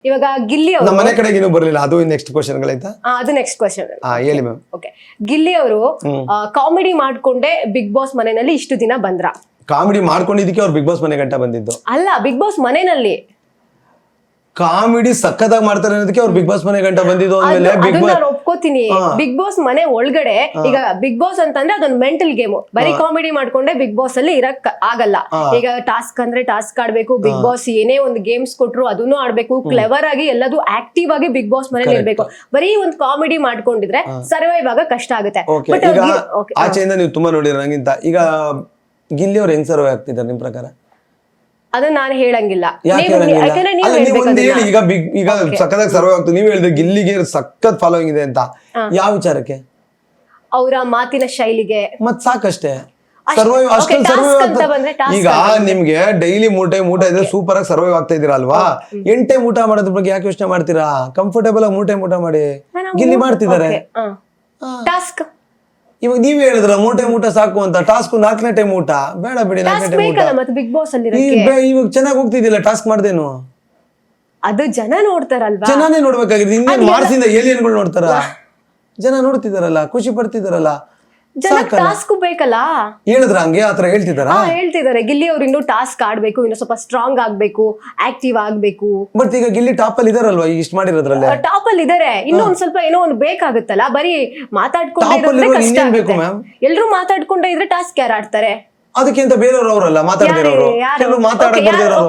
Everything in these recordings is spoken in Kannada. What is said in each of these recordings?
ಇವಾಗ ಗಿಲ್ಲಿ ಅವರು ನಮ್ಮ ಮನೆ ಕಡೆಗೆ ಇನ್ನೂ ಬರ್ಲಿಲ್ಲ, ಅದು ನೆಕ್ಸ್ಟ್ ಕ್ವಶನ್ ಗಳಾಯ್ತಾ? ಅದು ನೆಕ್ಸ್ಟ್ ಕ್ವಶನ್. ಹೇಳಿ ಮ್ಯಾಮ್. ಓಕೆ, ಗಿಲ್ಲಿ ಅವರು ಕಾಮಿಡಿ ಮಾಡ್ಕೊಂಡೆ ಬಿಗ್ ಬಾಸ್ ಮನೆಯಲ್ಲಿ ಇಷ್ಟು ದಿನ ಬಂದ್ರ? ಕಾಮಿಡಿ ಮಾಡ್ಕೊಂಡಿದ್ದಕ್ಕೆ ಅವ್ರು ಬಿಗ್ ಬಾಸ್ ಮನೆ ಗಂಟ ಬಂದಿದ್ದು ಅಲ್ಲ, ಬಿಗ್ ಬಾಸ್ ಮನೆಯಲ್ಲಿ ಕಾಮಿಡಿ ಸಕ್ಕತ್ತಾಗಿ ಮಾಡ್ತಾರೆ ಅನ್ನೋದಕ್ಕೆ ಅವ್ರು ಬಿಗ್ ಬಾಸ್ ಮನೆ ಗಂಟ ಬಂದಿದ್ದು. ಅಂದ್ಮೇಲೆ ಬಿಗ್ ಬಾಸ್ ನಾನು ಒಪ್ಕೋತೀನಿ. ಬಿಗ್ ಬಾಸ್ ಮನೆ ಒಳಗಡೆ ಈಗ ಬಿಗ್ ಬಾಸ್ ಅಂತಂದ್ರೆ ಅದೊಂದು ಮೆಂಟಲ್ ಗೇಮ್. ಬರೀ ಕಾಮಿಡಿ ಮಾಡ್ಕೊಂಡೆ ಬಿಗ್ ಬಾಸ್ ಅಲ್ಲಿ ಇರಕ್ ಆಗಲ್ಲ. ಈಗ ಟಾಸ್ಕ್ ಅಂದ್ರೆ ಟಾಸ್ಕ್ ಆಡ್ಬೇಕು, ಬಿಗ್ ಬಾಸ್ ಏನೇ ಒಂದು ಗೇಮ್ಸ್ ಕೊಟ್ರು ಅದನ್ನು ಆಡ್ಬೇಕು, ಕ್ಲೆವರ್ ಆಗಿ ಎಲ್ಲದೂ ಆಕ್ಟಿವ್ ಆಗಿ ಬಿಗ್ ಬಾಸ್ ಮನೇಲಿ ಇರ್ಬೇಕು. ಬರೀ ಒಂದು ಕಾಮಿಡಿ ಮಾಡ್ಕೊಂಡಿದ್ರೆ ಸರ್ವೈವ್ ಆಗ ಕಷ್ಟ ಆಗುತ್ತೆ. ಈಗ ಆಚೆಯಿಂದ ನೀವು ತುಂಬಾ ನೋಡಿರ ನಂಗಿಂತ. ಈಗ ಗಿಲ್ಲಿ ಅವ್ರು ಹೆಂಗ್ ಸರ್ವೈವ್ ಆಗ್ತಿದ್ದಾರೆ ನಿಮ್ ಪ್ರಕಾರ? ಅದನ್ನ ನಾನು ಹೇಳಂಗಿಲ್ಲ. ಈಗ ಸಕ್ಕತ್ತಾಗಿ ಸರ್ವೈವ್ ಆಗ್ತದೆ. ನೀವ್ ಹೇಳಿದ್ರೆ ಗಿಲ್ಲಿಗೆ ಸಖತ್ ಫಾಲೋಯಿಂಗ್ ಇದೆ ಅಂತ, ಯಾವ ವಿಚಾರಕ್ಕೆ? ಅವರ ಮಾತಿನ ಶೈಲಿಗೆ. ಮತ್ ಸಾಕಷ್ಟೇ ಸರ್ವೈವ್, ಅಷ್ಟೊಂದು ಸರ್ವೈವ್. ಈಗ ನಿಮ್ಗೆ ಡೈಲಿ 3 ಟೈಮ್ ಊಟ ಇದ್ರೆ ಸೂಪರ್ ಆಗಿ ಸರ್ವೈವ್ ಆಗ್ತಾ ಇದೀರಾ ಅಲ್ವಾ? 8 ಟೈಮ್ ಊಟ ಮಾಡೋದ್ರ ಬಗ್ಗೆ ಯಾಕೆ ಯೋಚನೆ ಮಾಡ್ತೀರಾ? ಕಂಫರ್ಟೇಬಲ್ ಆಗಿ 3 ಟೈಮ್ ಊಟ ಮಾಡಿ. ಗಿಲ್ಲಿ ಮಾಡ್ತಿದ್ದಾರೆ ಟಾಸ್ಕ್. ಇವಾಗ ನೀವ್ ಹೇಳಿದ್ರ 3 ಟೈಮ್ ಊಟ ಸಾಕು ಅಂತ. ಟಾಸ್ಕ್ 4ನೇ ಟೈಮ್ ಊಟ ಬೇಡ ಬಿಡಿ. 4ನೇ ಟೈಮ್ ಊಟ ಬಿಗ್ ಬಾಸ್ ಅಲ್ಲಿ ಇವಾಗ ಚೆನ್ನಾಗಿ ಹೋಗ್ತಿದ್ದಿಲ್ಲ ಟಾಸ್ಕ್ ಮಾಡ್ದೇನು? ಅದು ಜನ ನೋಡ್ತಾರಲ್ವಾ? ಜನನೇ ನೋಡ್ಬೇಕಾಗಿದೆ. ಇನ್ನೇನ್ ಮಾರ್ಸಿಂದ ಏಲಿಯನ್ಗಳು ನೋಡ್ತಾರ? ಜನ ನೋಡ್ತಿದಾರಲ್ಲ, ಖುಷಿ ಪಡ್ತಿದಾರಲ್ಲ. ಟಾಸ್ಕ್ ಬೇಕಲ್ಲ. ಹೇಳಿದ್ರ ಹಂಗೆ ಆತರ ಹೇಳ್ತಿದಾರ? ಹೇಳ್ತಿದ್ದಾರೆ. ಗಿಲ್ಲಿ ಅವ್ರು ಇನ್ನೂ ಟಾಸ್ಕ್ ಆಡ್ಬೇಕು, ಇನ್ನು ಸ್ವಲ್ಪ ಸ್ಟ್ರಾಂಗ್ ಆಗ್ಬೇಕು, ಆಕ್ಟಿವ್ ಆಗ್ಬೇಕು. ಬಟ್ ಈಗ ಗಿಲ್ಲಿ ಟಾಪ್ ಅಲ್ಲಿ ಇದಾರಲ್ವಾ ಇಷ್ಟ ಮಾಡಿರೋದ್ರಲ್ಲೇ? ಟಾಪ್ ಅಲ್ಲಿ ಇದಾರೆ. ಇನ್ನೂ ಒಂದ್ ಸ್ವಲ್ಪ ಏನೋ ಒಂದು ಬೇಕಾಗುತ್ತಲ್ಲ. ಬರೀ ಮಾತಾಡ್ಕೊಂಡೇ ಕಷ್ಟ ಆಗುತ್ತೆ. ಎಲ್ರು ಮಾತಾಡ್ಕೊಂಡೇ ಇದ್ರೆ ಟಾಸ್ಕ್ ಯಾರು ಆಡ್ತಾರೆ? ಅದಕ್ಕಿಂತ ಬೇರೆಯವ್ರು ಅವರಲ್ಲ ಮಾತಾಡ್ತಿರೋರು. ಕೆಲವು ಮಾತಾಡಕ್ ಬರ್ದಿರೋರು,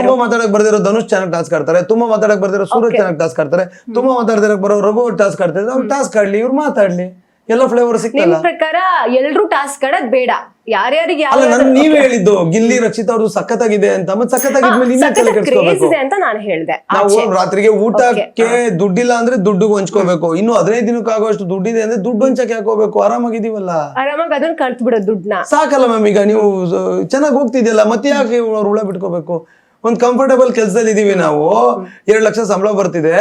ತುಂಬಾ ಮಾತಾಡಕ್ ಬರ್ದಿರೋ ಧನುಷ್ ಚೆನ್ನಾಗಿ ಟಾಸ್ಕ್ ಆಡ್ತಾರೆ, ತುಂಬಾ ಮಾತಾಡಕ್ ಬರ್ದಿರೋ ಸೂರಜ್ ಚೆನ್ನಾಗಿ ಟಾಸ್ಕ್ ಆಡ್ತಾರೆ, ತುಂಬಾ ಮಾತಾಡ್ದಿರಕ್ ಬರೋ ರಘು ಟಾಸ್ಕ್ ಆಡ್ತಾರೆ. ಅವ್ರು ಟಾಸ್ಕ್ ಆಡ್ಲಿ, ಇವ್ರು ಮಾತಾಡ್ಲಿ, ಎಲ್ಲ ಫ್ಲೇವರ್ ಸಿಗ್ತಲ್ಲ. ನಿಮ್ ಪ್ರಕಾರ ಎಲ್ರು ಟಾಸ್ಕ್ ಆಡೋದ್ ಬೇಡ, ಯಾರ್ಯಾರಿಗೆ ಅಲ್ಲ. ನನ್ ನೀವೇ ಹೇಳಿದ್ದು ಗಿಲ್ಲಿ ರಕ್ಷಿತ್ ಅವ್ರದ್ದು ಸಖತ್ತಾಗಿದೆ ಅಂತ. ಮತ್ತೆ ಸಖತ್ತಾಗಿದ್ಮೇಲೆ ಇನ್ನೇನ್ ತಲೆ ಕೆಡಿಸ್ಕೋಬೇಕು ಅಂತ ನಾನು ಹೇಳ್ದೆ. ನಾವು ರಾತ್ರಿಗೆ ಊಟಕ್ಕೆ ದುಡ್ಡಿಲ್ಲ ಅಂದ್ರೆ ದುಡ್ಡು ಹಂಚ್ಕೋಬೇಕು. ಇನ್ನು 15 ದಿನಕ್ಕೆ ಆಗೋಷ್ಟು ದುಡ್ಡಿದೆ ಅಂದ್ರೆ ದುಡ್ಡು ಹಂಚಕ್ಕೆ ಹಾಕೋಬೇಕು. ಆರಾಮಾಗಿದೀವಲ್ಲ, ಆರಾಮಾಗಿ ಅದನ್ನ ಕಲ್ತ್ ಬಿಡೋದು ದುಡ್ಡನ್ನ. ಸಾಕಲ್ಲ ಮ್ಯಾಮ್. ಈಗ ನೀವು ಚೆನ್ನಾಗಿ ಹೋಗ್ತಿದ್ಯಲ್ಲ, ಮತ್ತೆ ಯಾಕೆ ಅವ್ರು ಹುಳ ಬಿಟ್ಕೋಬೇಕು? ಒಂದ್ ಕಂಫರ್ಟೇಬಲ್ ಕೆಲ್ಸದಲ್ಲಿ ಇದೀವಿ ನಾವು. 2 ಲಕ್ಷ ಸಂಬಳ ಬರ್ತಿದೆ,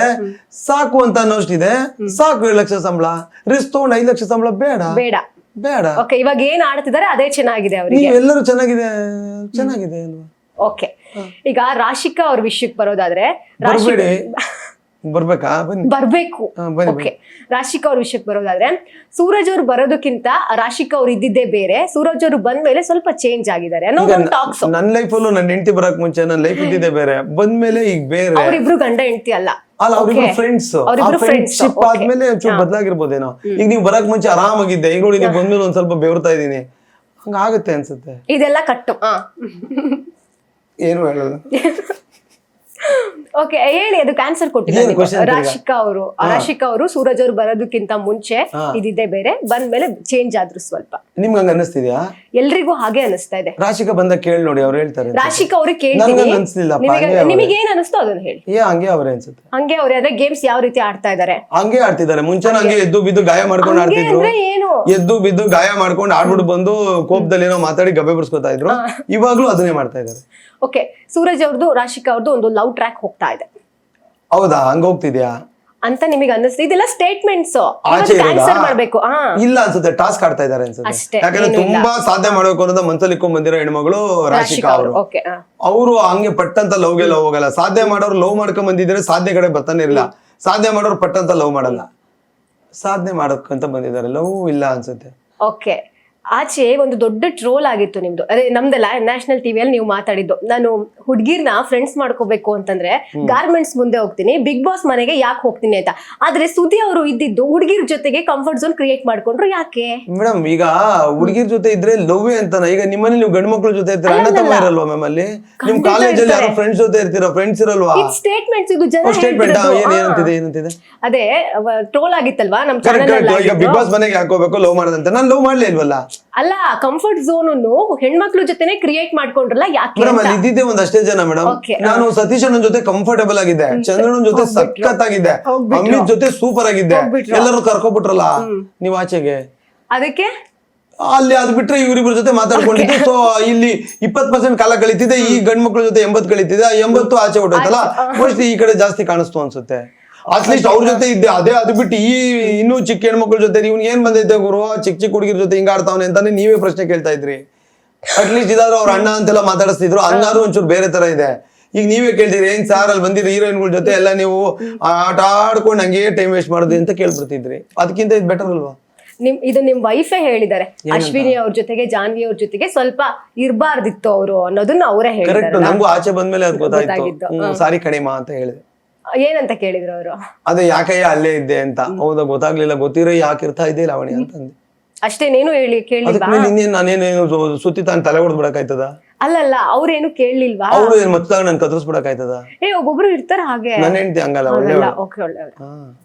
ಸಾಕು ಅಂತ ಅನ್ನೋಷ್ಟಿದೆ. ಸಾಕು 2 ಲಕ್ಷ ಸಂಬಳ. ರಿಸ್ಕ್ ತಗೊಂಡು 5 ಲಕ್ಷ ಸಂಬಳ ಬೇಡ ಬೇಡ ಬೇಡ. ಓಕೆ, ಇವಾಗ ಏನ್ ಆಡ್ತಿದ್ದಾರೆ ಅದೇ ಚೆನ್ನಾಗಿದೆ ಅವರಿಗೆ. ನೀವೆಲ್ಲರೂ ಚೆನ್ನಾಗಿದೆ ಚೆನ್ನಾಗಿದೆ ಅಲ್ವಾ? ಓಕೆ, ಈಗ ರಾಶಿಕಾ ಅವ್ರ ವಿಷಯಕ್ಕೆ ಬರೋದಾದ್ರೆ, ಬರ್ಬೇಕಾ? ಬರ್ಬೇಕು. ಓಕೆ, ರಾಶಿಕಾ ಅವ್ರ ವಿಷಯಕ್ಕೆ ಬರೋದಾದ್ರೆ, ಸೂರಜ್ ಅವ್ರು ಬರೋದಕ್ಕಿಂತ ರಾಶಿಕಾ ಅವ್ರು ಇದ್ದಿದ್ದೇ ಬೇರೆ. ಸೂರಜ್ ಅವರು ಬಂದ್ಮೇಲೆ ಸ್ವಲ್ಪ ಚೇಂಜ್ ಆಗಿದ್ದಾರೆ ಅನ್ನೋ ಒಂದು ಟಾಕ್ಸ್. ನನ್ನ ಲೈಫಲ್ಲೂ ನನ್ನ ಹೆಂಡತಿ ಬರಕ್ ಮುಂಚೆ ನನ್ನ ಲೈಫ್ ಇದ್ದಿದ್ದೇ ಬೇರೆ, ಬಂದ್ಮೇಲೆ ಈಗ ಬೇರೆ. ಅವ್ರಿಬ್ರು ಗಂಡ ಹೆಂಡತಿ ಅಲ್ಲ, ಅವ್ರಿಬ್ರು ಫ್ರೆಂಡ್ಸ್. ಫ್ರೆಂಡ್ಶಿಪ್ ಆದ್ಮೇಲೆ ಚೂರು ಬದಲಾಗಿರ್ಬೋದೇನೋ. ಈಗ ನೀವು ಬರಕ್ ಮುಂಚೆ ಆರಾಮಾಗಿದ್ದೆ, ಈಗ ನೋಡಿ ನೀವು ಬಂದ್ಮೇಲೆ ಒಂದ್ ಸ್ವಲ್ಪ ಬೆವರ್ತಾ ಇದೀನಿ, ಹಂಗಾಗುತ್ತೆ ಅನ್ಸುತ್ತೆ. ಇದೆಲ್ಲ ಕಟ್ಟು. ಏನು ಹೇಳಲ್ಲ. ಓಕೆ, ಹೇಳಿ, ಅದಕ್ಕೆ ಆನ್ಸರ್ ಕೊಟ್ಟಿದ್ದಾರೆ ರಾಶಿಕಾ ಅವರು. ಸೂರಜ್ ಅವ್ರು ಬರೋದಕ್ಕಿಂತ ಮುಂಚೆ ಇದಿದ್ದೇ ಬೇರೆ, ಬಂದ್ಮೇಲೆ ಚೇಂಜ್ ಆದ್ರು ಸ್ವಲ್ಪ. ನಿಮ್ಗೆ ಹಂಗ ಅನಿಸ್ತಿದ್ಯಾ? ಎಲ್ರಿಗೂ ಹಾಗೆ ಅನಿಸ್ತಾ ಇದೆ. ರಾಶಿಕಾ ಬಂದ ಕೇಳಿ ನೋಡಿ, ಅವ್ರು ಹೇಳ್ತಾರೆ. ರಾಶಿಕಾ ಅವ್ರಿಗೆ ಕೇಳ್ತೀನಿ, ನಿಮಗೆ ಏನ್ ಅನಿಸ್ತೋ ಅದನ್ನ ಹೇಳಿ. ಹಂಗೆ ಅವ್ರೆ ಅನ್ಸುತ್ತೆ. ಹಂಗೆ ಅವ್ರೆ ಅದೇ ಗೇಮ್ಸ್ ಯಾವ ರೀತಿ ಆಡ್ತಾ ಇದಾರೆ? ಹಂಗೆ ಆಡ್ತಿದ್ದಾರೆ. ಮುಂಚೆ ಹಂಗೆ ಎದ್ದು ಬಿದ್ದು ಗಾಯ ಮಾಡ್ಕೊಂಡು ಆಡ್ತಿದ್ರು. ಎದ್ದು ಬಿದ್ದು ಗಾಯ ಮಾಡ್ಕೊಂಡು ಆಡ್ಬಿಟ್ಟು ಬಂದು ಕೋಪದಲ್ಲಿ ಏನೋ ಮಾತಾಡಿ ಗಬ್ಬೆ ಬಿಡಿಸ್ಕೊತಾ ಇದ್ರು. ಇವಾಗ್ಲೂ ಅದನ್ನೇ ಮಾಡ್ತಾ ಇದಾರೆ. ಓಕೆ, ಸೂರಜ್ ಅವ್ರದ್ದು ರಾಶಿಕಾ ಅವ್ರದ್ದು ಒಂದು ಲವ್ ಟ್ರ್ಯಾಕ್ ಹೋಗ್ತಾ ಇದೆ. ಹೌದಾ? ಹಂಗ ಹೋಗ್ತಿದ್ಯಾ ಅಂತ ನಿಮಗೆ ಅನ್ನಿಸ್ತು? ಇದೆಲ್ಲ ಸ್ಟೇಟ್ಮೆಂಟ್ಸ್ ಮಾಡ್ಬೇಕು. ಇಲ್ಲ ಅನ್ಸುತ್ತೆ, ಟಾಸ್ಕ್ ಆಡ್ತಾ ಇದಾರೆ ಅನ್ಸುತ್ತೆ. ಯಾಕಂದ್ರೆ ತುಂಬಾ ಸಾಧನೆ ಮಾಡ್ಬೇಕು ಅನ್ನೋದು ಮನ್ಸಲ್ಲಿ ಇಟ್ಕೊಂಡ್ ಬಂದಿರೋ ಹೆಣ್ಮಗಳು ರಾಶಿಕಾ ಅವರು. ಅವರು ಹಂಗೆ ಪಟ್ಟಂತ ಲವ್ಗೆ ಲವ್ ಹೋಗಲ್ಲ. ಸಾಧನೆ ಮಾಡೋರು ಲವ್ ಮಾಡ್ಕೊಂಡ್ ಬಂದಿದ್ರೆ ಸಾಧನೆ ಕಡೆ ಬರ್ತಾನೆ ಇರಲ್ಲ. ಸಾಧನೆ ಮಾಡೋರು ಪಟ್ಟಂತ ಲವ್ ಮಾಡಲ್ಲ. ಸಾಧನೆ ಮಾಡಕ್ಕಂತ ಬಂದಿದ್ದಾರೆ, ಲವ್ ಇಲ್ಲ ಅನ್ಸುತ್ತೆ. ಓಕೆ, ಆಚೆ ಒಂದು ದೊಡ್ಡ ಟ್ರೋಲ್ ಆಗಿತ್ತು ನಿಮ್ದು, ಅದೇ ನಮ್ದೆಲ್ಲ ನ್ಯಾಷನಲ್ ಟಿವಿಯಲ್ಲಿ ನೀವು ಮಾತಾಡಿದ್ದು. ನಾನು ಹುಡ್ಗಿರ್ನ ಫ್ರೆಂಡ್ಸ್ ಮಾಡ್ಕೋಬೇಕು ಅಂತಂದ್ರೆ ಗಾರ್ಮೆಂಟ್ಸ್ ಮುಂದೆ ಹೋಗ್ತೀನಿ, ಬಿಗ್ ಬಾಸ್ ಮನೆಗೆ ಯಾಕೆ ಹೋಗ್ತೀನಿ ಅಂತ. ಆದ್ರೆ ಸುದಿ ಅವರು ಇದ್ದಿದ್ದು ಹುಡ್ಗಿರ್ ಜೊತೆಗೆ ಕಂಫರ್ಟ್ ಝೋನ್ ಕ್ರಿಯೇಟ್ ಮಾಡ್ಕೊಂಡ್ರು, ಯಾಕೆ ಮೇಡಮ್? ಈಗ ಹುಡ್ಗಿರ್ ಜೊತೆ ಇದ್ರೆ ಲವ್ ಅಂತಾನ? ಈಗ ನಿಮ್ಮಲ್ಲಿ ನೀವು ಗಂಡು ಮಕ್ಳ ಜೊತೆ ಇರ್ತೀರ, ಅಣ್ಣ ತಮ್ಮ ಇರಲ್ವಾ ಮ್ಯಾಮ್? ಅಲ್ಲಿ ನಿಮ್ ಕಾಲೇಜಲ್ಲಿ ಯಾರೋ ಫ್ರೆಂಡ್ಸ್ ಜೊತೆ ಇರ್ತೀರಾ, ಫ್ರೆಂಡ್ಸ್ ಇರಲ್ವಾ? ಸ್ಟೇಟ್ಮೆಂಟ್ಸ್ ಇದು ಜನ ಸ್ಟೇಟ್ಮೆಂಟ್ ಏನಂತಿದೆ? ಅದೇ ಟ್ರೋಲ್ ಆಗಿತ್ತಲ್ವಾ ನಮ್ ಚಾನೆಲ್. ಈಗ ಬಿಗ್ ಬಾಸ್ ಮನೆಗೆ ಹಾಕೋಬೇಕು ಲವ್ ಮಾಡೋದಂತ. ನಾನು ಲವ್ ಮಾಡ್ಲೇ ಇಲ್ವಲ್ಲ. ಅಲ್ಲ, ಕಂಫರ್ಟ್ ಝೋನ್ ಅನ್ನು ಹೆಣ್ಮಕ್ಳು ಜೊತೆನೆ ಕ್ರಿಯೇಟ್ ಮಾಡ್ಕೊಂಡ್ರಲ್ಲ, ಯಾಕೆ? ಇದ್ದಿದ್ದೆ ಒಂದಷ್ಟೇ ಜನ ಮೇಡಮ್. ನಾನು ಸತೀಶ್ ಅಣ್ಣನ ಜೊತೆ ಕಂಫರ್ಟೇಬಲ್ ಆಗಿದ್ದೆ, ಚಂದ್ರನ ಜೊತೆ ಸಖತ್ತಾಗಿದ್ದೆ, ಅಮಿತ್ ಜೊತೆ ಸೂಪರ್ ಆಗಿದ್ದೆ. ಎಲ್ಲರೂ ಕರ್ಕೊಬಿಟ್ರಲ್ಲ ನೀವ್ ಆಚೆಗೆ. ಅದಕ್ಕೆ ಅಲ್ಲಿ ಅದ್ ಬಿಟ್ರೆ ಇವ್ರಿಬ್ರ ಜೊತೆ ಮಾತಾಡ್ಕೊಂಡಿದ್ದೆ. ಸೊ ಇಲ್ಲಿ 20% ಕಾಲ ಕಳೀತಿದೆ, ಈ ಗಂಡ್ ಮಕ್ಳ ಜೊತೆ 80 ಕಳೀತಿದೆ. 80 ಆಚೆ ಹೊಟ್ಟೋಯ್ತಲ್ಲ, ಮೋಸ್ಟ್ಲಿ ಈ ಕಡೆ ಜಾಸ್ತಿ ಕಾಣಿಸ್ತು ಅನ್ಸುತ್ತೆ. ಅಟ್ಲೀಸ್ಟ್ ಅವ್ರ ಜೊತೆ ಇದ್ದೆ. ಅದು ಬಿಟ್ಟು ಈ ಇನ್ನೂ ಚಿಕ್ಕ ಹೆಣ್ಮಕ್ಳ ಜೊತೆ ಇವ್ನ್ ಏನ್ ಬಂದೈತೆ ಗುರು, ಚಿಕ್ಕ ಹುಡುಗಿರ ಜೊತೆ ಹಿಂಗ ಆಡ್ತಾವನೆ ಅಂತಾನೆ ನೀವೇ ಪ್ರಶ್ನೆ ಕೇಳ್ತಾ ಇದ್ರಿ. ಅಟ್ಲೀಸ್ಟ್ ಇದಾದ್ರು ಅವ್ರ ಅಣ್ಣ ಅಂತೆಲ್ಲ ಮಾತಾಡಿಸ್ತಿದ್ರು. ಹಂಗಾದ್ರು ಒಂಚೂರು ಬೇರೆ ತರ ಇದೆ. ಈಗ ನೀವೇ ಕೇಳ್ತೀರಿ ಏನ್ ಸಾರ್ ಅಲ್ಲಿ ಬಂದಿರೋ ಹೀರೋಯಿನ್ಗಳ ಜೊತೆ ಎಲ್ಲ ನೀವು ಆಟ ಆಡ್ಕೊಂಡು ಹಂಗೆ ಟೈಮ್ ವೇಸ್ಟ್ ಮಾಡೋದು ಅಂತ ಕೇಳ್ಬಿಡ್ತಿದ್ರಿ, ಅದಕ್ಕಿಂತ ಇದು ಬೆಟರ್ ಅಲ್ವಾ? ಇದು ನಿಮ್ ವೈಫೇ ಹೇಳಿದ್ದಾರೆ, ಅಶ್ವಿನಿ ಅವ್ರ ಜೊತೆಗೆ ಜಾನ್ವಿ ಅವ್ರ ಜೊತೆಗೆ ಸ್ವಲ್ಪ ಇರ್ಬಾರ್ದಿತ್ತು ಅವರು ಅನ್ನೋದನ್ನ ಅವರೇ ಕರೆಕ್ಟ್. ಹೇಳಿದ್ದಾರೆ. ನಂಗೂ ಆಚೆ ಬಂದ್ಮೇಲೆ ಅದು ಗೊತ್ತಾಯ್ತು. ಸಾರಿ ಕಣಿಮಾ ಅಂತ ಹೇಳಿದೆ. ಏನಂತ ಕೇಳಿದ್ರು ಅವರು? ಅದೇ ಯಾಕಯ್ಯ ಅಲ್ಲೇ ಇದ್ದೆ ಅಂತ. ಹೌದಾ ಗೊತ್ತಾಗ್ಲಿಲ್ಲ, ಗೊತ್ತಿರೋ ಯಾಕಿರ್ತಾ ಇದ್ದೆ ಲಾವಣಿ ಅಂತಂದೆ. ಅಷ್ಟೇ, ನೀನು ಕೇಳಿಲ್ವಾ? ಅದಕ್ಕೆ ಇನ್ನೇನು ನಾನೇನು ಸುತ್ತಿ ತಾನು ತಲೆ ಹೊಡೆದ್ ಬಿಡಕಾಯ್ತದ? ಅಲ್ಲಲ್ಲ, ಅವ್ರೇನು ಕೇಳಲಿಲ್ವಾ? ಅವ್ರು ಏನ್ ಮತ್ತಾಗ ನನ್ ಕತ್ರಿಸ್ಬಿಡಕಾಯ್ತದ? ಒಬ್ಬೊಬ್ರು ಇರ್ತಾರ ಹಾಗೆ. ನನ್ನ ಹೆಂಡತಿ ಹಂಗಲ್ಲ, ಒಳ್ಳೆ ಓಕೆ, ಒಳ್ಳೆ.